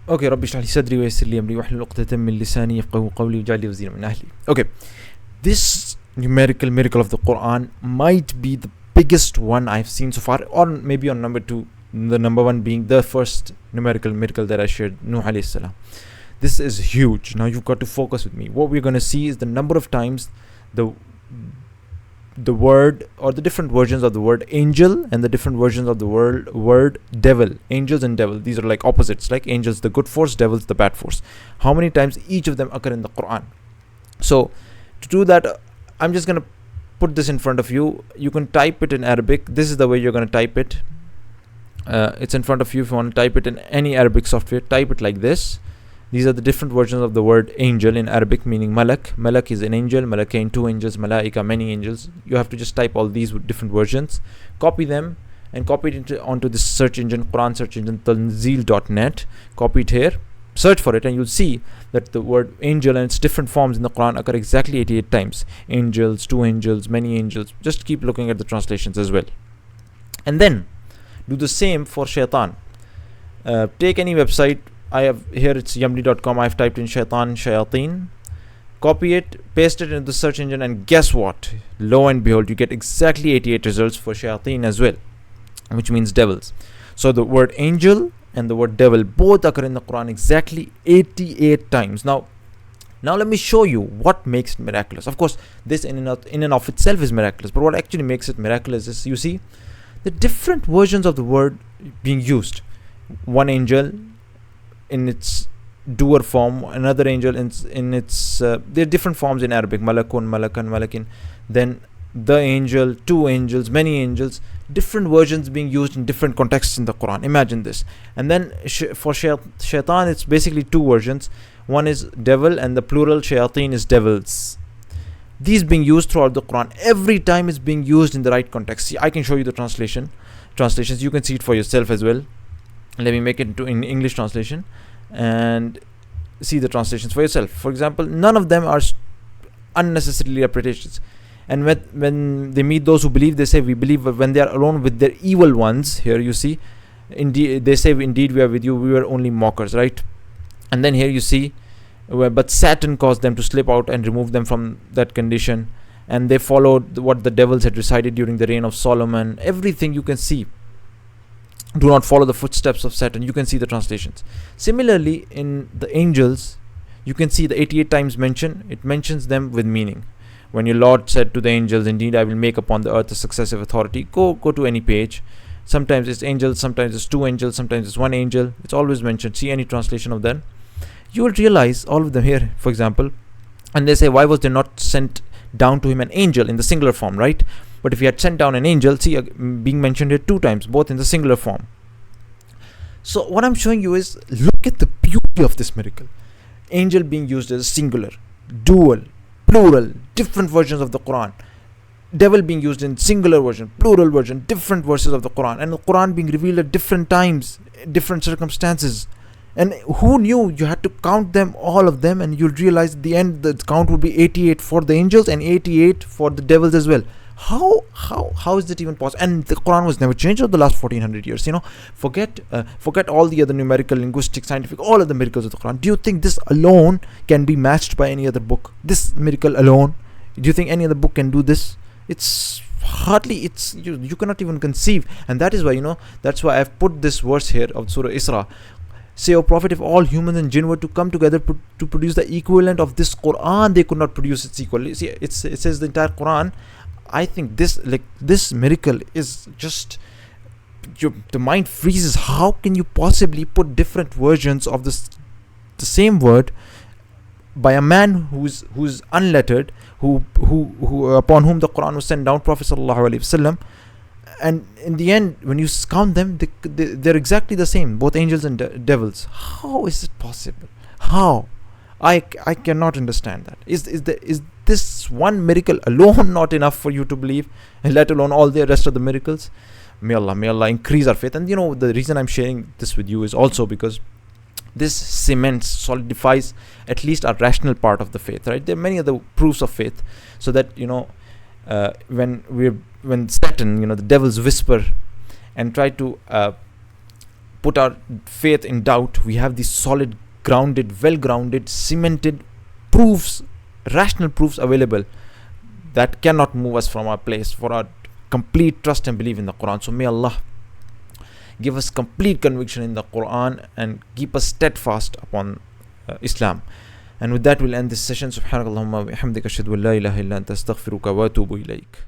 Okay, رب اشرح لي صدري ويسر لي أمري واحلل عقدة من لساني يفقهوا قولي واجعل لي وزيرا من أهلي. Okay, this numerical miracle of the Quran might be the biggest one I've seen so far, or maybe on number 2, the number 1 being the first numerical miracle that I shared, Nuh alayhi salam. This is huge. Now you've got to focus with me. What we're going to see is the number of times the word, or the different versions of the word angel and the different versions of the word devil. Angels and devil, these are like opposites, like angels the good force, devils the bad force. How many times each of them occur in the Quran? So to do that, I'm just going to put this in front of you. You can type it in Arabic. This is the way you're going to type it. It's in front of you. If you want to type it in any Arabic software, type it like this. These are the different versions of the word angel in Arabic, meaning malak. Malak is an angel, malakain 2 angels, malaika many angels. You have to just type all these different versions, copy them, and copy it onto this search engine, Quran search engine, tanzeel.net. Copy it here, search for it, and you'll see that the word angel and its different forms in the Quran occur exactly 88 times. Angels, 2 angels, many angels. Just keep looking at the translations as well. And then do the same for shaitan. Take any website. I have here, it's yamli.com. I've typed in shaitan, shayateen. Copy it, paste it into the search engine, and guess what? Lo and behold, you get exactly 88 results for shayateen as well, which means devils. So the word angel and the word devil both occur in the Quran exactly 88 times. Now let me show you what makes it miraculous. Of course, this in and of itself is miraculous, but what actually makes it miraculous is, you see, the different versions of the word being used. One angel in its doer form, another angel in its there are different forms in Arabic, malakun, malakan, malakin. Then the angel, 2 angels, many angels, different versions being used in different contexts in the Quran. Imagine this. And then for shaitan, it's basically 2 versions. One is devil, and the plural shayateen is devils. These being used throughout the Quran. Every time it's being used in the right context. See, I can show you the translations. You can see it for yourself as well. Let me make it into in English translation and see the translations for yourself. For example, none of them are unnecessarily repetitious. And when they meet those who believe, they say, we believe. When they are alone with their evil ones, here you see, indeed they say, indeed we are with you, we were only mockers, right? And then here you see, but Satan caused them to slip out and remove them from that condition, and they followed what the devils had recited during the reign of Solomon. Everything you can see. Do not follow the footsteps of Satan. You can see the translations. Similarly, in the angels, you can see the 88 times mentioned. It mentions them with meaning. When your Lord said to the angels, indeed I will make upon the earth a successive authority. Go to any page. Sometimes it's angels, sometimes it's 2 angels, sometimes it's 1 angel. It's always mentioned. See any translation of them. You will realize all of them here, for example. And they say, why was there not sent down to him an angel in the singular form, right? But if he had sent down an angel, see, being mentioned here 2 times, both in the singular form. So what I'm showing you is, look at the beauty of this miracle. Angel being used as singular, dual, plural, different versions of the Quran. Devil being used in singular version, plural version, different verses of the Quran. And the Quran being revealed at different times, different circumstances. And who knew? You had to count them, all of them, and you'll realize at the end the count would be 88 for the angels and 88 for the devils as well. How is that even possible? And the Quran was never changed over the last 1400 years. Forget all the other numerical, linguistic, scientific, all of the miracles of the Quran. Do you think this alone can be matched by any other book? This miracle alone, do you think any other book can do this? It's hardly. You cannot even conceive. And that is why, that's why I've put this verse here of Surah Isra. Say, O Prophet, if all humans and jinn were to come together to produce the equivalent of this Quran, they could not produce its equal. See, it says the entire Quran. I think this miracle is just, the mind freezes. How can you possibly put different versions of the same word by a man who's unlettered, who upon whom the Quran was sent down, Prophet sallallahu alaihi wasallam, and in the end, when you count them, they're exactly the same, both angels and devils. How is it possible? How? I cannot understand that. Is this one miracle alone not enough for you to believe, and let alone all the rest of the miracles? May Allah increase our faith. And the reason I'm sharing this with you is also because this cements, solidifies at least our rational part of the faith, right? There are many other proofs of faith, so that when Satan, the devils whisper and try to put our faith in doubt, we have these solid, grounded, well grounded, cemented proofs, rational proofs available that cannot move us from our place, for our complete trust and belief in the Quran. So may Allah give us complete conviction in the Quran and keep us steadfast upon Islam. And with that, we'll end this session. Subhanakallahumma wa bihamdika ashhadu an la ilaha illa anta astaghfiruka wa atubu ilaik.